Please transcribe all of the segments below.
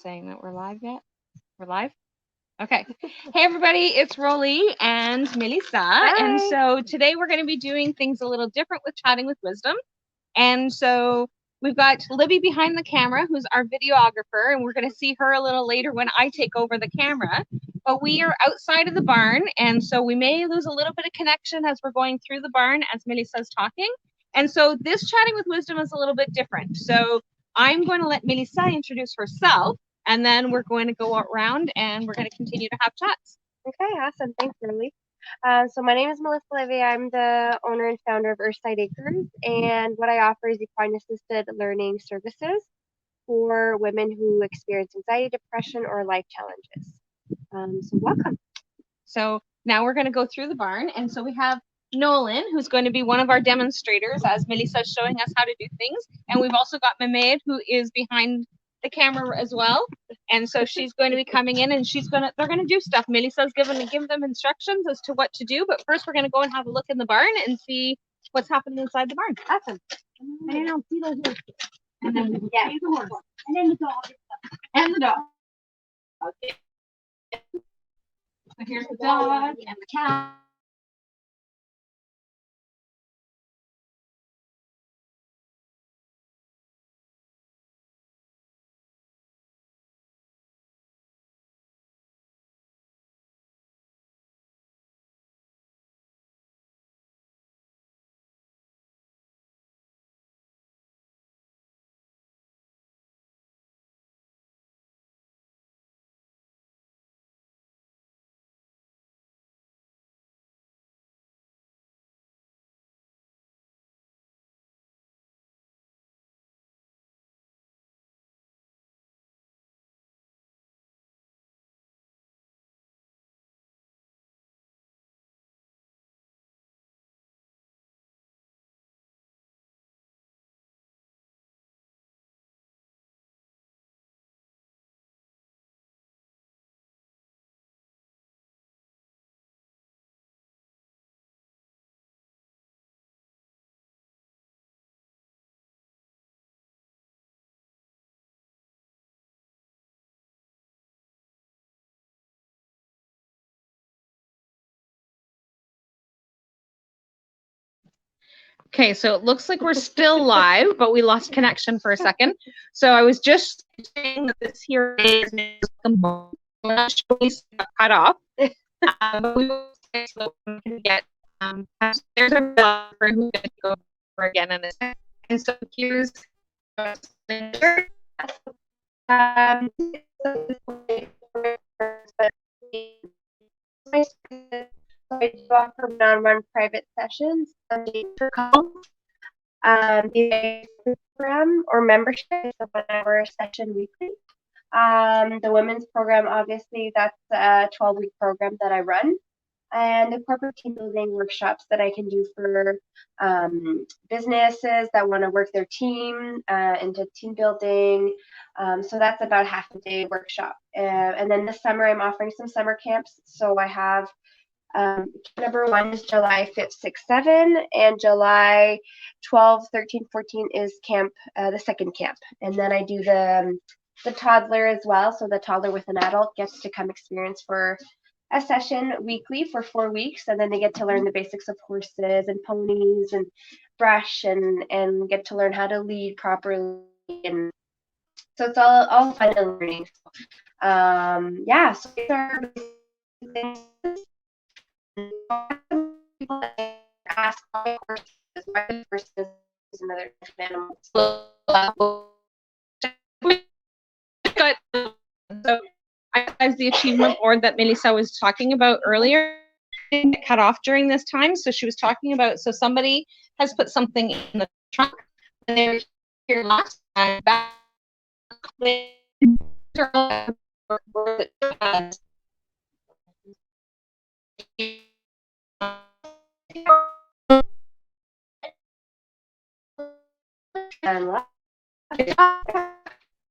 saying that we're live yet? We're live? Okay. Hey, everybody, it's Rollie and Mélyssa. Hi. And so today we're going to be doing things a little different with Chatting with Wisdom. And so we've got Libby behind the camera, who's our videographer, and we're going to see her a little later when I take over the camera. But we are outside of the barn, and so we may lose a little bit of connection as we're going through the barn as Melyssa's talking. And so this Chatting with Wisdom is a little bit different. So I'm going to let Mélyssa introduce herself, and then we're going to go around and we're going to continue to have chats. Okay, awesome. Thanks, Rollie. So my name is Melyssa Leveille. I'm the owner and founder of Earthside Acres, and what I offer is equine assisted learning services for women who experience anxiety, depression, or life challenges. So welcome. So now we're going to go through the barn, and so we have Nolan, who's going to be one of our demonstrators as Melissa is showing us how to do things, and we've also got Mehmed, who is behind the camera as well, and so she's going to be coming in and they're going to do stuff. Melissa's give them instructions as to what to do, but first we're going to go and have a look in the barn and see what's happening inside the barn. Awesome. And I'll see those horses. And then the horse. And then the dog. And the dog. Okay. So here's the dog and the cat. Okay, so it looks like we're still live, but we lost connection for a second. So I was just saying that this here is cut off. But we will get there's a dog who's going to go over again in a second. And so here's I do offer one-on-one private sessions, nature calls, the program or membership is a 1 hour session weekly. The women's program, obviously, that's a 12-week program that I run. And the corporate team building workshops that I can do for businesses that want to work their team into team building. So that's about half a day workshop. And then this summer, I'm offering some summer camps. So I have number 1 is July 5th, 6th, 7, and July 12, 13, 14 is camp, the second camp. And then I do the toddler as well. So the toddler with an adult gets to come experience for a session weekly for 4 weeks, and then they get to learn the basics of horses and ponies and brush and get to learn how to lead properly. And so it's all fun and learning. Yeah, so these are things. People ask why horses and other animals. So as the achievement board that Melissa was talking about earlier didn't cut off during this time. So she was talking about, so somebody has put something in the trunk and they were here last time back.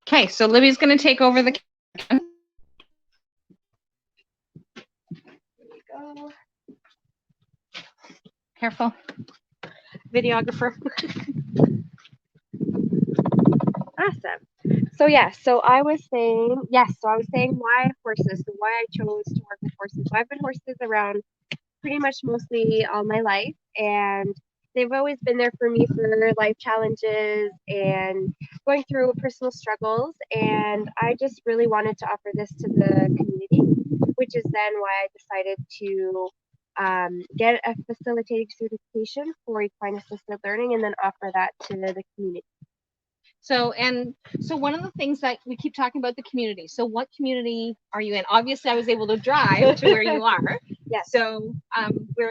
Okay, so Libby's going to take over the camera. Go. Careful. Videographer. Awesome. So yeah, so I was saying, yes, so I was saying why horses, so why I chose to work with horses. So I've been horses around pretty much mostly all my life, and they've always been there for me for life challenges and going through personal struggles. And I just really wanted to offer this to the community, which is then why I decided to get a facilitating certification for equine assisted learning and then offer that to the community. So one of the things that we keep talking about the community. So what community are you in? Obviously, I was able to drive to where you are. Yes. So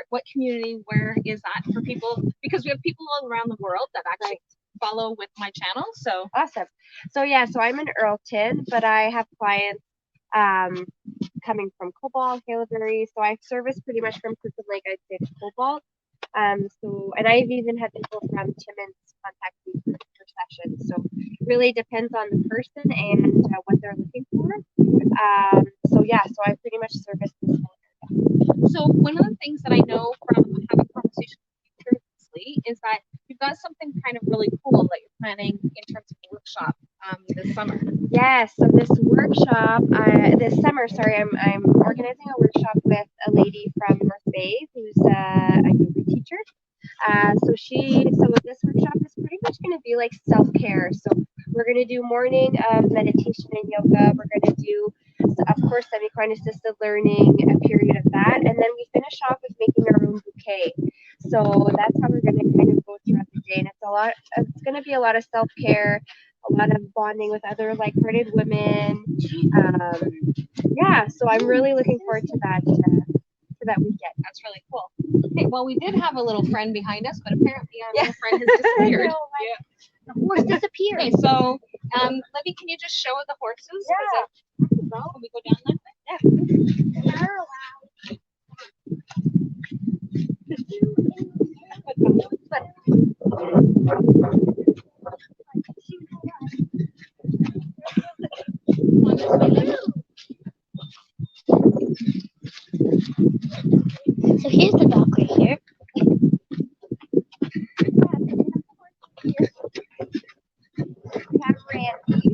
what community, where is that for people? Because we have people all around the world that actually follow with my channel. So awesome. So yeah, so I'm in Earlton, but I have clients coming from Cobalt, Haileybury. So I service pretty much from Clifton Lake, I'd say, to Cobalt. So, and I've even had people from Timmins contact me for sessions. So it really depends on the person and what they're looking for. So yeah, so I pretty much service this whole area. So one of the things that I know from having conversations with you previously is that you've got something kind of really cool that you're planning in terms of a workshop this summer. Yes, so this workshop, this summer, sorry, I'm organizing a workshop with a lady from North Bay who's a yoga teacher. So this workshop is pretty much going to be like self-care. So we're going to do morning of meditation and yoga. We're going to do, of course, some equine assisted learning, a period of that, and then we finish off with making our own bouquet. So that's how we're going to kind of go throughout the day, and it's going to be a lot of self-care, a lot of bonding with other like-hearted women. Yeah, so I'm really looking forward to that weekend. That's really cool. Okay, well, we did have a little friend behind us, but apparently our little friend has disappeared. The horse disappeared. Okay, so Libby, can you just show the horses? Yeah. Can we go down that way? Yeah. So here's the dog right here. We have Randy.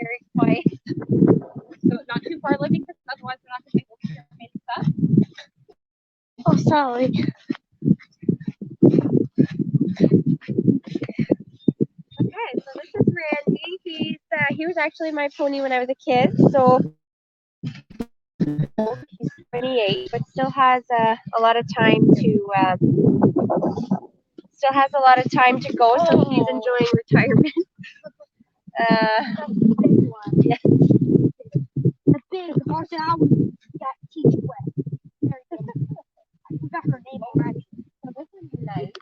Very quiet. So not too far, Libby, because otherwise we're not going to be able to hear Mélyssa. Oh, sorry. Okay, so this is Randy. He was actually my pony when I was a kid. So he's 28, but still has a lot of time to go. So he's enjoying retirement. Yeah. The big horse and I got teach wet. Very good. I forgot her name already. So this is nice.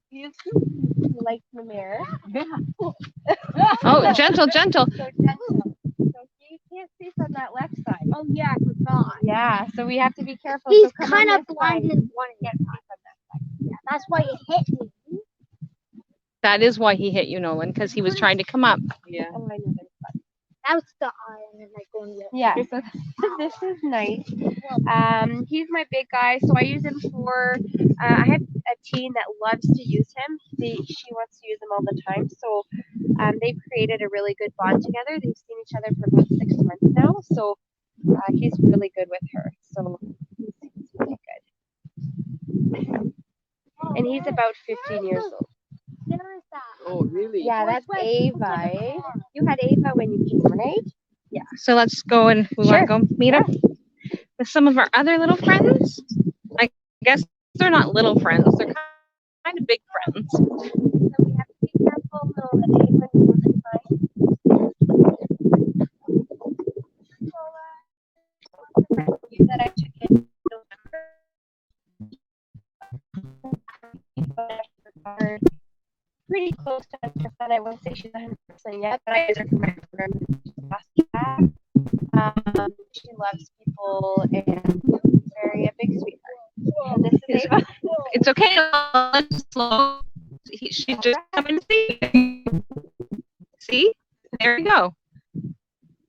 He likes the mirror. Oh, gentle. So gentle. So he can't see from that left side. Oh yeah, I forgot. Yeah, so we have to be careful. He's So kind of blinded one. Get from that side. Yeah, that's why it hit me. That is why he hit you, Nolan, because he was trying to come up. Yeah. Oh, I know there's fun. That was the eye and then like going there. Yeah, so this is nice. He's my big guy, so I use him for. I have a teen that loves to use him. She wants to use him all the time. So they've created a really good bond together. They've seen each other for about 6 months now. So he's really good with her. So he's really good. And he's about 15 years old. There is that. Oh, really? Yeah, that's Ava. Eh? You had Ava when you came, right? Yeah. So let's go and we want to go meet up with some of our other little friends. I guess they're not little friends. They're kind of big friends. So we have to be careful so that Ava doesn't find. So that I took in November. Pretty close to 100%. I wouldn't say she's 100% yet, but I use her for my program. She loves people and very a big sweetheart. And this is Ava. It's okay. Let's slow. She's just coming to see. See? There you go.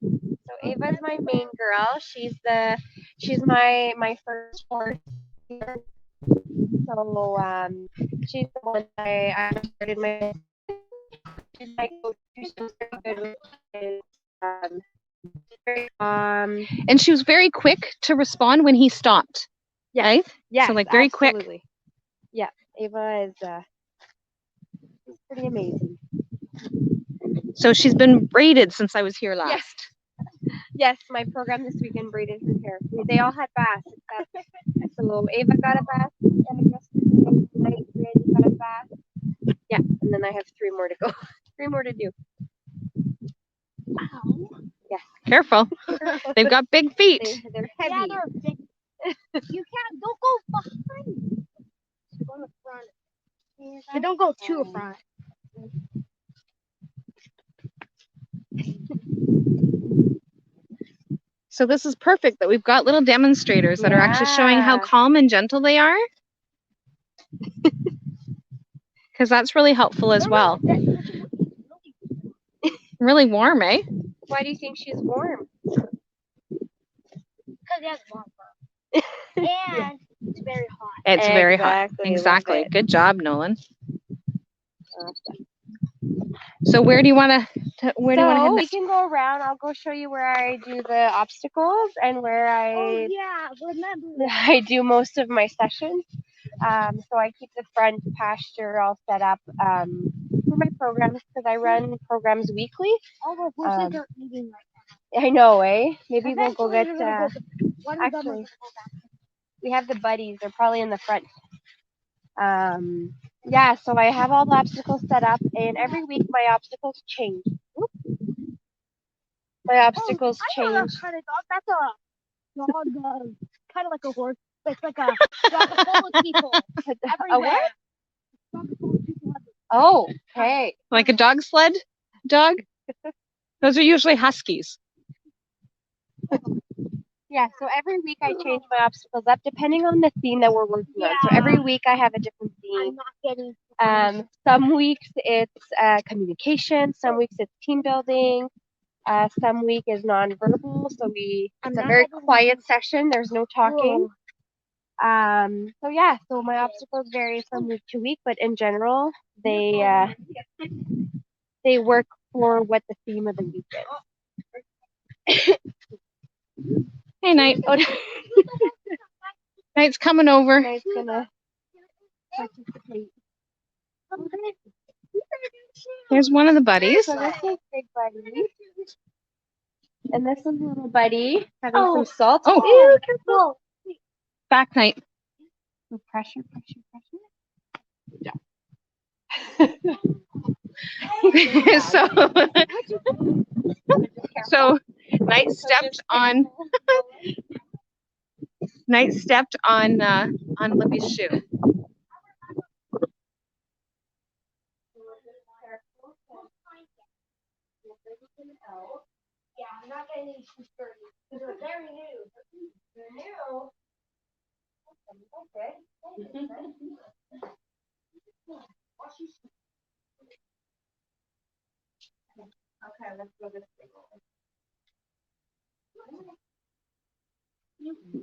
So Ava's my main girl. She's my first horse. So she's the one I started my she's my go-to. She's very good with kids. Very And she was very quick to respond when he stopped. Yes. Right? Yeah. So like very quick. Absolutely. Yeah. Ava is she's pretty amazing. So she's been braided since I was here last. Yes. Yes, my program this weekend braided her hair. They all had baths. So Ava got a bath yesterday. Tonight Randy got a bath. Yeah, and then I have 3 more to go. 3 more to do. Ow. Yeah. Careful. They've got big feet. They're Yeah, heavy. they're big. You can't. Don't go behind. Go in the front. But don't go too front. So this is perfect that we've got little demonstrators that are actually showing how Yeah. calm and gentle they are. Because that's really helpful as well. Really warm, eh? Why do you think she's warm? Because it has long fur. And it's very hot. It's very hot. Exactly, love Exactly. it. Good job, Nolan. So where do you want to? Where do you want to head So we next? can go around. I'll go show you where I do the obstacles and where Oh I yeah, remember. I do most of my sessions. So I keep the front pasture all set up for my programs because I run programs weekly. All the horses are eating right I know, eh? Maybe now. we'll go get. Eventually, we're gonna go- one of them actually, is gonna go back. we have the buddies. They're probably in the front. Yeah. So I have all the obstacles set up, and every week my obstacles change. Whoop. My obstacles I know change. that kind of dog. That's a dog, kind of like a horse. It's like a dog full of people A what? everywhere. Dog full of people everywhere. Oh, okay. Like a dog sled dog? Those are usually huskies. Yeah, so every week I change my obstacles up depending on the theme that we're working on. So every week I have a different I'm theme. not getting. Some weeks it's communication, some weeks it's team building, some week is nonverbal. So it's a not very having- quiet session. There's no talking. So yeah, so my obstacles vary from week to week, but in general they work for what the theme of the week is. Hey, Knight. Oh, Knight's coming over. Knight's gonna participate. Here's one of the buddies. So this is Big Buddy. And this is Little Buddy having some salt. Oh. Ew, careful. Back, Knight. Pressure, pressure. So Knight stepped on Libby's shoe. Yeah, I'm not getting these too sturdy because they're very new. They're new. Okay. Okay, let's go this way.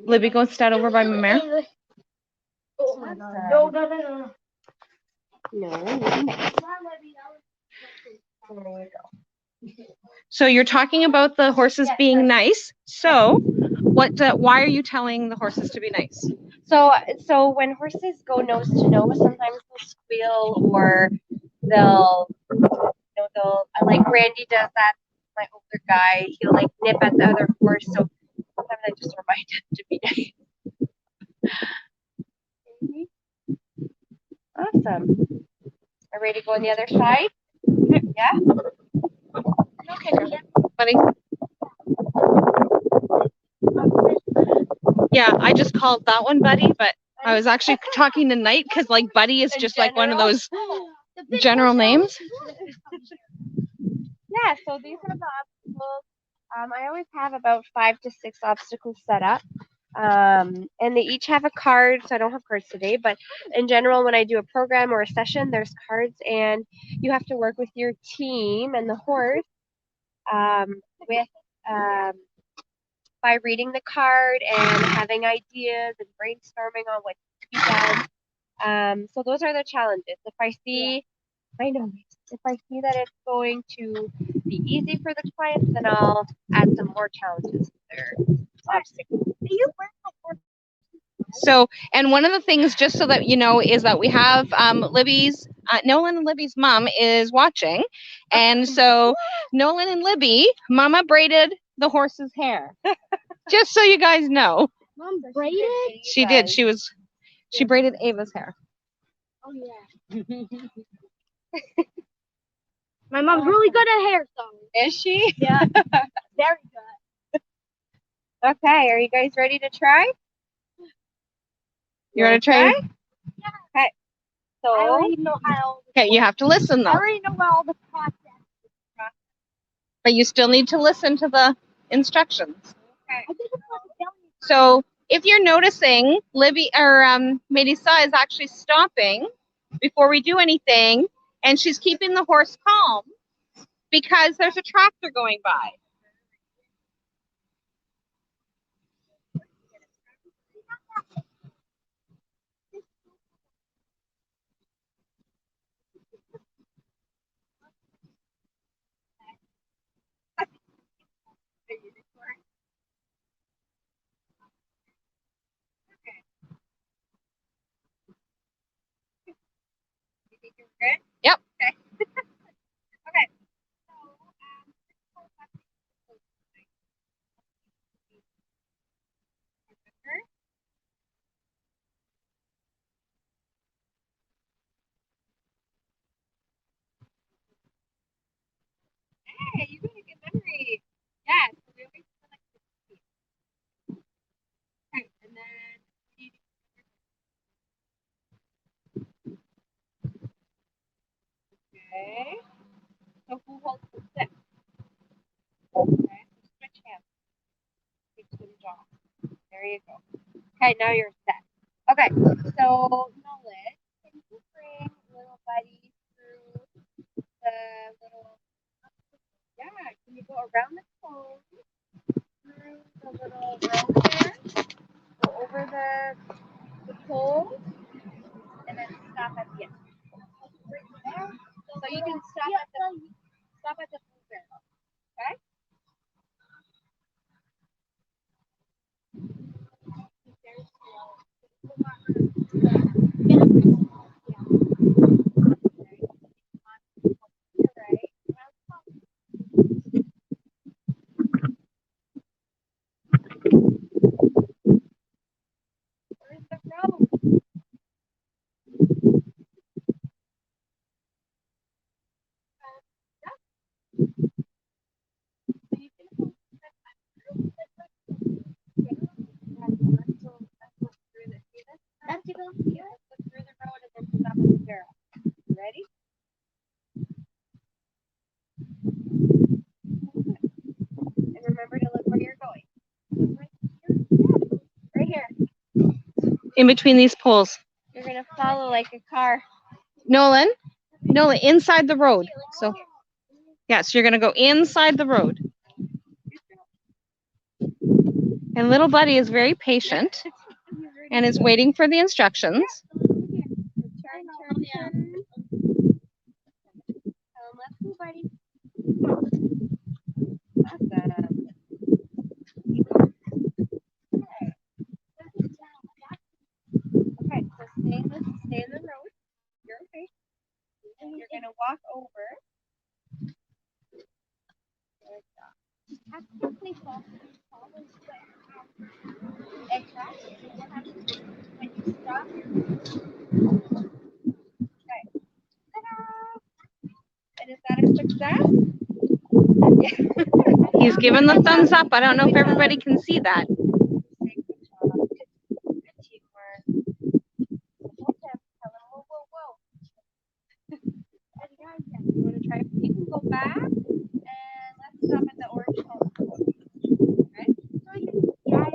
Libby, go stand over by my mare. Oh my god. No. No. There we go. So you're talking about the horses being nice. So why are you telling the horses to be nice? So when horses go nose to nose, sometimes they'll squeal or they'll like Randy does that. My older guy, he'll like nip at the other horse. So sometimes I just remind him to be nice. Awesome. Are we ready to go on the other side? Yeah. Okay, Buddy? Yeah, I just called that one Buddy, but I was actually talking to Knight because like Buddy is just like one of those general names. Yeah, so these are the obstacles. I always have about 5 to 6 obstacles set up. And they each have a card, so I don't have cards today, but in general, when I do a program or a session, there's cards, and you have to work with your team and the horse by reading the card and having ideas and brainstorming on what to be done. So those are the challenges. If I see, I know, If I see that it's going to be easy for the clients, then I'll add some more challenges to their obstacles. So, and one of the things, just so that you know, is that we have Libby's, Nolan and Libby's mom is watching. And so Nolan and Libby, Mama braided the horse's hair. Just so you guys know. Mom braided? She did. She braided Ava's hair. Oh, yeah. My mom's really good at hair, though. Is she? Yeah. Very good. Okay, are you guys ready to try? You want to try? Okay. So, I already know how. Okay, you have to listen I though. already know all the process. But you still need to listen to the instructions. I think it's like down. So if you're noticing, Libby or Mélyssa is actually stopping before we do anything, and she's keeping the horse calm because there's a tractor going by. you think you're good? Yep. Okay. Okay. Hey, you got a good memory. Yes. So we always select the key. Okay, and then you okay. So who holds the stick? Okay, so switch hands. Take some jaw. There you go. Okay, now you're set. Okay, so Nolan, can you bring little buddy through the little, yeah, can you go around the cone, through the little row there, go over the pole, and then stop at the end. So you can stop at the blue barrel, okay? Where's the road? That's to go here. Look through the road and then stop at the barrel. You ready? And remember to look where you're going. Right here. In between these poles. You're gonna follow like a car. Nolan, inside the road. So, yeah, so you're going to go inside the road. And little buddy is very patient and is waiting for the instructions. Turn. Let's go, buddy. Awesome. Okay, so stay in the road. You're okay. And you're gonna walk over. Exactly. When you stop, okay. Ta-da! And is that a success? He's given the thumbs up. I don't know if everybody can see that. Good job. Good teamwork. Tell him, whoa, whoa, whoa. You want to try? You can go back and let's stop at the orange home. Okay? Yeah.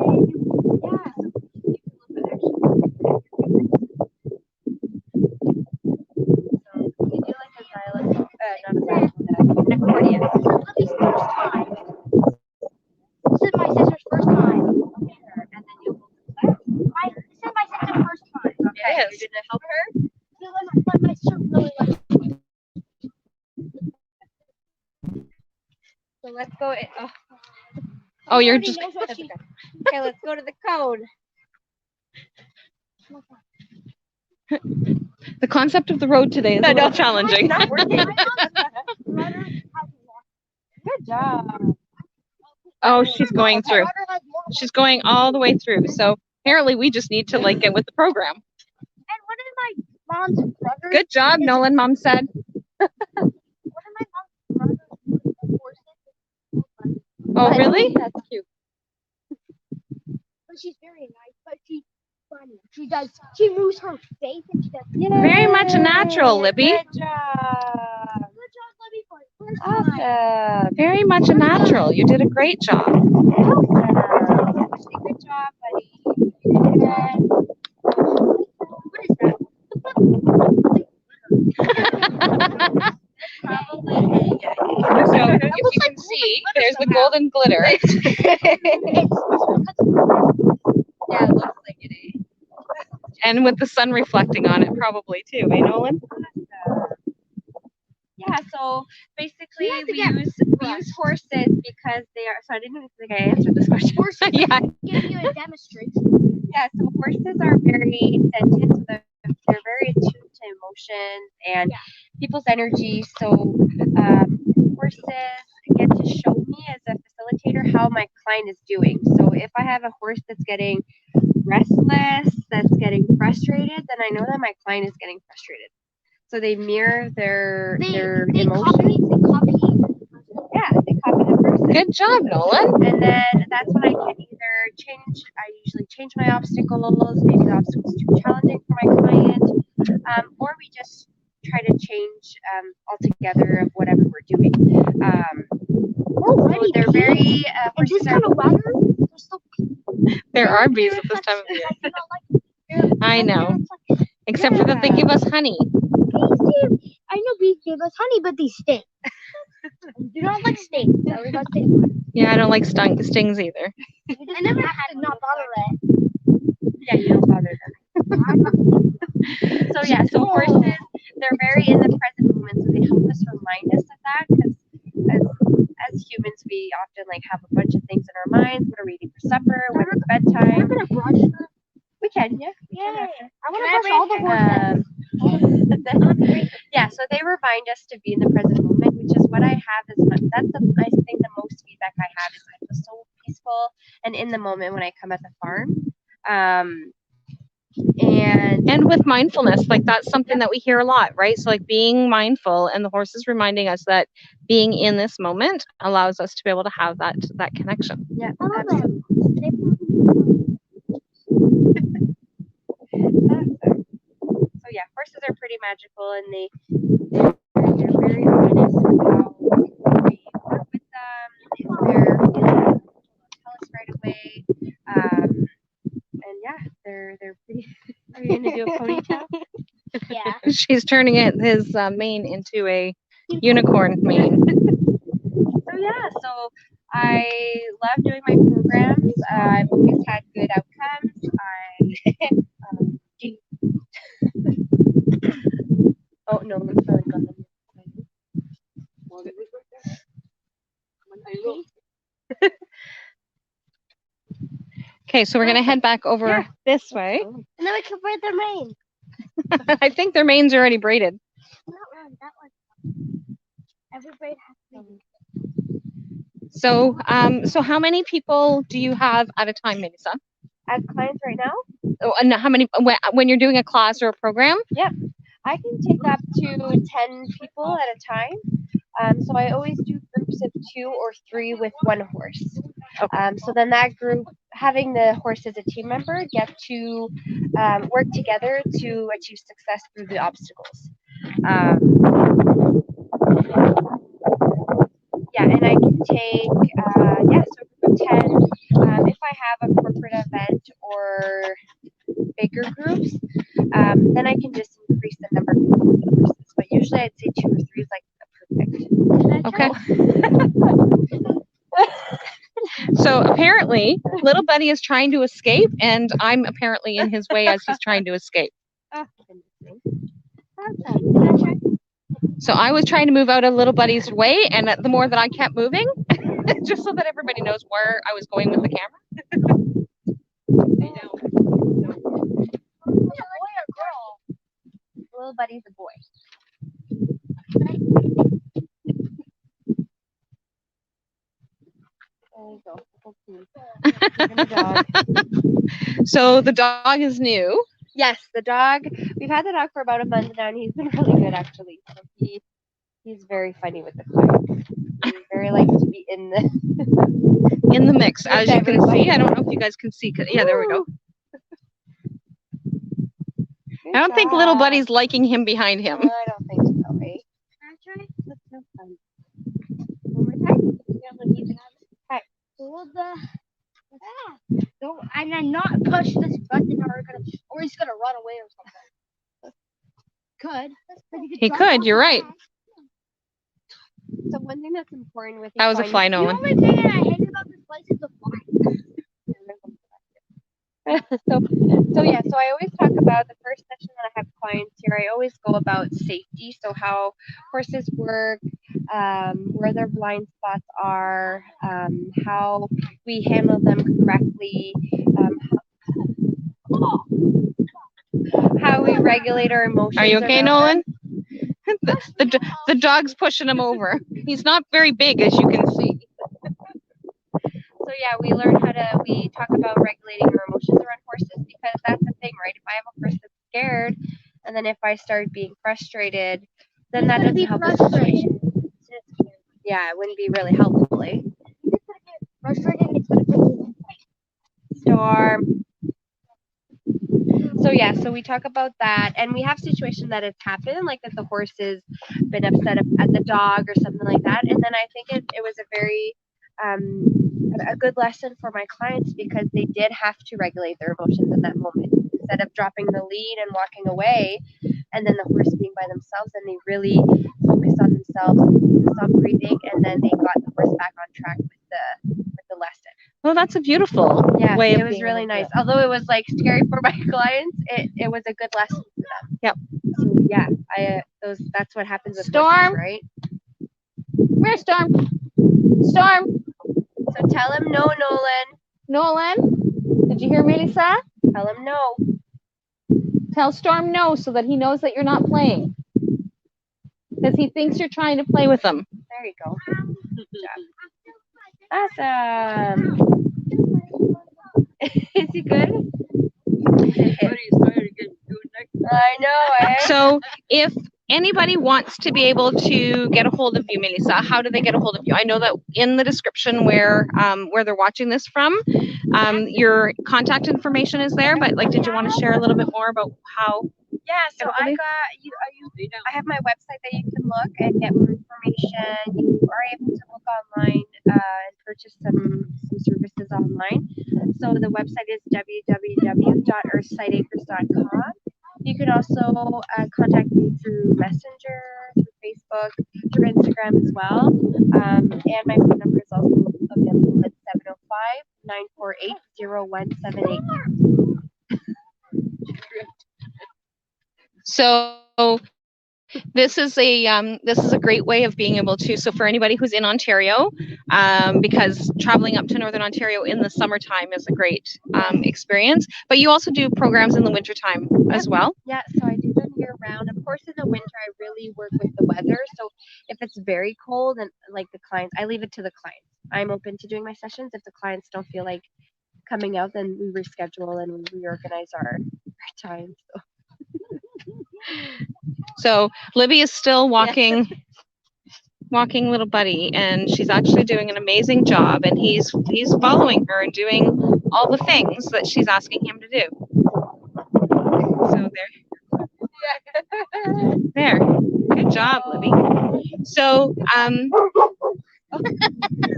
You can look at actually. So you do like a xylophone, not a xylophone, an accordion. Libby's first time. This is my sister's first time. Okay, and then you'll hold the clap. This is my sister's first time. Okay, It is. you're gonna help her. My sister really likes Oh, you're Already just knows what she- Okay, let's go to the code. the concept of the road today is a little challenging. Not working. Rudder has lost. Good job. Oh, she's going through. Rudder has more. She's going all the way through. So apparently we just need to like get with the program. And one of my mom's brothers. Good job, Nolan, Mom said. One of my mom's brothers was the horses. Oh, really? That's cute. But she's very nice. But she's funny. She does. She moves her face and she does. Very much a natural, Libby. Good job. Good job, Libby, for the first time. Awesome. Very much a natural. You did a great job. Good job, buddy. What is that? So if you can see, there's the golden glitter. Yeah, it looks like it is. And with the sun reflecting on it probably too, eh, Nolan? Yeah, so basically You have to we get use horses because they are. So I didn't think I answered this question. Horses Yeah. give you a demonstration. Yeah, so horses are very sentient. So they're very attuned to emotions and Yeah. people's energy. So horses get to show me as a facilitator how my client is doing. So if I have a horse that's getting restless, that's getting frustrated, then I know that my client is getting frustrated. So they mirror their emotions. They copy. Yeah, they copy the person. Good job, Nolan. And then that's when I can either change. I usually change my obstacles. Maybe the obstacle's too challenging for my client, or we just try to change altogether of whatever we're doing. So they're very And horses this are kind of weather, there's still There are bees at this time of year. you know, like I know. it's like, Except for that they give us honey. I know bees give us honey, but they stink. I do not like stings. I always got stings. Yeah, I don't like stings either. I never had to not bother it. Yeah, you don't bother them. So yeah, so horses, they're very in the present moment, so they help us remind us of that because as humans, we often like have a bunch of things in our minds. What are we eating for supper? When it's I'm bedtime? gonna brush her. We can, yeah. Yeah. I want to brush all the horses. Yeah, so they remind us to be in the present moment, which is what I have as much. That's I think the most feedback I have is I feel so peaceful and in the moment when I come at the farm. And with mindfulness, like that's something that we hear a lot, right? So like being mindful and the horse is reminding us that being in this moment allows us to be able to have that connection. Yeah, I love absolutely. them. So yeah, horses are pretty magical, and they're very honest with how we work with them. They'll tell us right away, and yeah, they're pretty. Are you gonna do a ponytail? Yeah. She's turning his mane into a unicorn mane. So yeah, so I love doing my programs. I've always had good outcomes. Oh no, it's really gone. Okay, so we're gonna head back over this way. And then we can braid their mane. I think their manes are already braided. Not one, that one. Every braid has to be. So, so how many people do you have at a time, Mélyssa? As clients right now, Oh, and how many when you're doing a class or a program? I can take up to 10 people at a time. So I always do groups of 2 or 3 with one horse. So then that group, having the horse as a team member, get to work together to achieve success through the obstacles. Yeah, and I can take, so a group of 10. If I have a corporate event or bigger groups, then I can just increase the number of horses. But usually I'd say 2 or 3 is like perfect. Okay. So apparently, little Buddy is trying to escape, and I'm apparently in his way as he's trying to escape. So I was trying to move out of little Buddy's way, and the more that I kept moving, just so that everybody knows where I was going with the camera. Boy or girl? Little buddy's a boy. There you go. So the dog is new. Yes, the dog. We've had the dog for about a month now, and he's been really good actually. So he's very funny with the clients. He very likes to be in the Mix, as you can see. I don't know if you guys can see. Yeah, there we go. I don't think little buddy's liking him behind him. No, I don't think so, right? That's no fun. One more time. Okay. Hold the. Don't, and then not push this button or he's gonna run away or something. He could, you're right. So one thing that's important with That was a fly, The Nolan. only thing that I hate about this place is the fly. So yeah, so I always talk about the first session that I have clients here. I always go about safety, so how horses work, where their blind spots are, how we handle them correctly, how we regulate our emotions. Are you okay, around Nolan? The dog's pushing him over. He's not very big, as you can see. So yeah, we talk about regulating our emotions around horses, because that's the thing, right? If I have a horse that's scared, and then if I start being frustrated, then that doesn't help the situation. Yeah, it wouldn't be really helpful, eh? Frustrated, it's gonna be Storm. So yeah, so we talk about that, and we have situations that have happened, like that the horse has been upset at the dog or something like that, and then I think it was a very a good lesson for my clients, because they did have to regulate their emotions in that moment. Instead of dropping the lead and walking away, and then the horse being by themselves, and they really focused on themselves, stopped breathing, and then they got the horse back on track with the lesson. Well, that's a beautiful Yeah, way of it was being really able to nice. Although it was like scary for my clients, it was a good lesson for them. Yep. So yeah, that's what happens with Storm. horses, right? Where's Storm? Storm. So tell him no, Nolan. Nolan, did you hear Mélyssa? Tell him no. Tell Storm no, so that he knows that you're not playing. Because he thinks you're trying to play with him. There you go. Good job. Awesome. Is he good? I know. So if anybody wants to be able to get a hold of you, Mélyssa, how do they get a hold of you? I know that in the description where they're watching this from, your contact information is there, but like, did you want to share a little bit more about how? Yeah, so I have my website that you can look and get more information. You are able to look online and purchase some services online. So the website is www.earthsideacres.com. You can also contact me through Messenger, through Facebook, through Instagram as well. And my phone number is also available at 705-948-0178. So this is a great way of being able to, so for anybody who's in Ontario, because traveling up to Northern Ontario in the summertime is a great experience, but you also do programs in the wintertime as well. Yeah, so I do them year round. Of course, in the winter, I really work with the weather. So if it's very cold and like the clients, I leave it to the clients. I'm open to doing my sessions. If the clients don't feel like coming out, then we reschedule and we reorganize our time. So Libby is still walking little buddy, and she's actually doing an amazing job, and he's following her and doing all the things that she's asking him to do. So there. Good job, Libby. So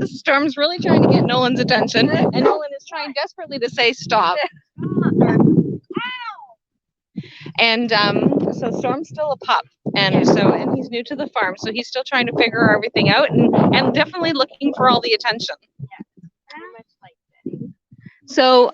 Storm's really trying to get Nolan's attention, and Nolan is trying desperately to say stop. And so Storm's still a pup, and he's new to the farm, so he's still trying to figure everything out, and definitely looking for all the attention. Yeah, very much like that. So,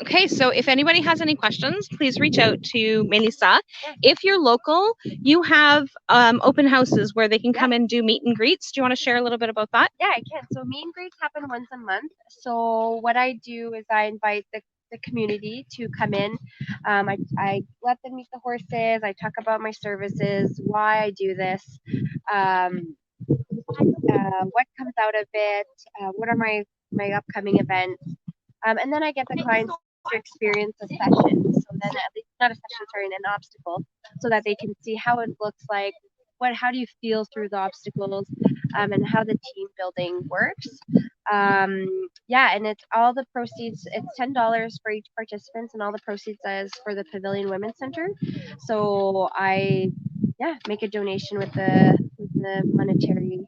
okay, so if anybody has any questions, please reach out to Mélyssa. If you're local, you have open houses where they can come and do meet and greets. Do you want to share a little bit about that? Yeah, I can. So meet and greets happen once a month. So what I do is I invite the community to come in. I let them meet the horses. I talk about my services, why I do this, what comes out of it, what are my upcoming events, and then I get the clients to experience a session. So then at least not a session, sorry, an obstacle, so that they can see how it looks like. How do you feel through the obstacles, and how the team building works. Yeah, and it's all the proceeds. It's $10 for each participant, and all the proceeds is for the Pavilion Women's Center. So I, make a donation with the monetary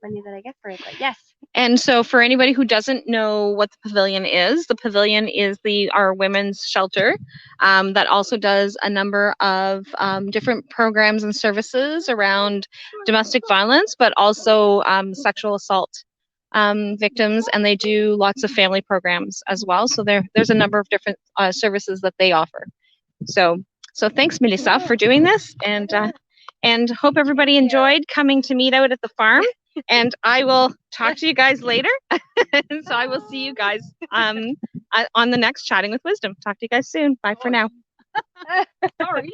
money that I get for it. But yes. And so for anybody who doesn't know what the Pavilion is our women's shelter that also does a number of different programs and services around domestic violence, but also sexual assault victims, and they do lots of family programs as well. So there's a number of different services that they offer. So thanks, Mélyssa, for doing this, and hope everybody enjoyed coming to meet out at the farm. And I will talk to you guys later. So I will see you guys on the next Chatting with Wisdom. Talk to you guys soon. Bye for now. Sorry.